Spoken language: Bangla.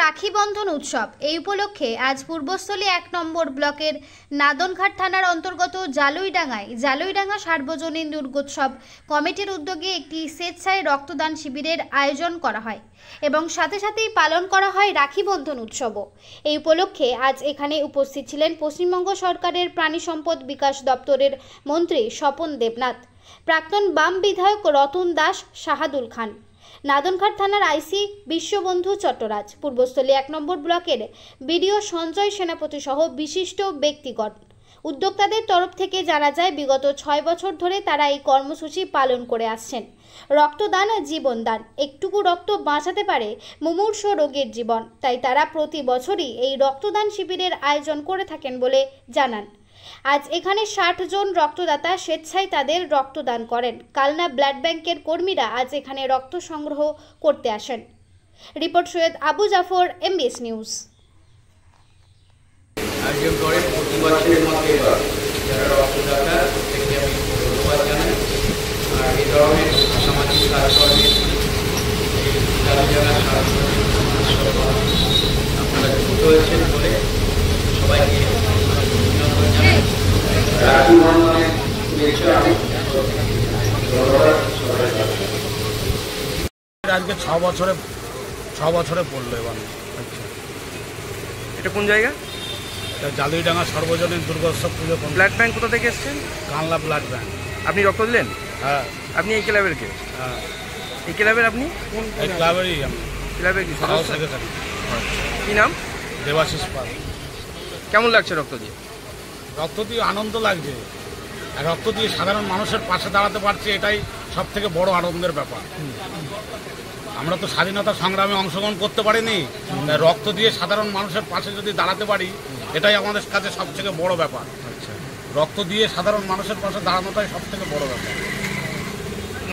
রাখি বন্ধন উৎসব। এই উপলক্ষে আজ পূর্বস্থলী 1 নম্বর ব্লকের নাদনঘাট থানার অন্তর্গত জালুইডাঙ্গা সার্বজনীন দুর্গোৎসব কমিটির উদ্যোগে একটি স্বেচ্ছায় রক্তদান শিবিরের আয়োজন করা হয় এবং সাথে সাথেই পালন করা হয় রাখি বন্ধন উৎসবও। এই উপলক্ষে আজ এখানে উপস্থিত ছিলেন পশ্চিমবঙ্গ সরকারের প্রাণী সম্পদ বিকাশ দপ্তরের মন্ত্রী স্বপন দেবনাথ, প্রাক্তন বাম বিধায়ক রতন দাস শাহাদুল খান, নাদনঘাট থানার আইসি বিশ্ববন্ধু চট্টরাজ, পূর্বস্থলী 1 নম্বর ব্লকের বিডিও সঞ্জয় সেনাপতি সহ বিশিষ্ট ব্যক্তিগণ। উদ্যোক্তাদের তরফ থেকে জানা যায়, বিগত 6 বছর ধরে তারা এই কর্মসূচি পালন করে আসছেন। রক্তদান জীবনদান, একটুকু রক্ত বাঁচাতে পারে মুমূর্ষ রোগীর জীবন, তাই তারা প্রতি বছরই এই রক্তদান শিবিরের আয়োজন করে থাকেন বলে জানান। আজ এখানে 60 জন রক্তদাতা স্বেচ্ছায় তাদের রক্তদান করেন। কালনা ব্লাড ব্যাংকের কর্মীরা আজ এখানে রক্ত সংগ্রহ করতে আসেন। Report Syed Abu Jafar, MBS news. আয়োজন করেন প্রতি বছরের মতো এবার যারা রক্তদাতা থেকে আমি ধন্যবাদ জানাই। আর এই ধরনের সামাজিক কাজকর্মে আপনারা যুক্ত হয়েছেন বলে সবাইকে অভিনন্দন জানাই। রাখি বন্ধনের শুভেচ্ছা আজকে 6 বছরে পড়লো এবার। আচ্ছা, এটা কোন জায়গা? জালুইডাঙ্গা সর্বজনীন দুর্গোৎসব পুজো। ব্লাড ব্যাংক কোথা থেকে এসছেন? কানলা ব্লাড ব্যাংক। আপনি রক্ত দিলেন? হ্যাঁ। আপনি এই ক্লাবের কে? হ্যাঁ, এই ক্লাবের আপনি কোন এই ক্লাবেরই আমি। ক্লাবের কি সদস্য? সেক্রেটারি। কি নাম? দেবাশিস পাল। কেমন লাগছে রক্ত দিয়ে? রক্ত দিয়ে আনন্দ লাগছে, আর রক্ত দিয়ে সাধারণ মানুষের পাশে দাঁড়াতে পারছি, এটাই সব থেকে বড় আনন্দের ব্যাপার। আমরা তো স্বাধীনতা সংগ্রামে অংশগ্রহণ করতে পারিনি, তাই রক্ত দিয়ে সাধারণ মানুষের পাশে যদি দাঁড়াতে পারি, এটাই আমাদের কাছে সব থেকে বড় ব্যাপার। রক্ত দিয়ে সাধারণ মানুষের পাশে দাঁড়ানোটাই সব থেকে বড় ব্যাপার।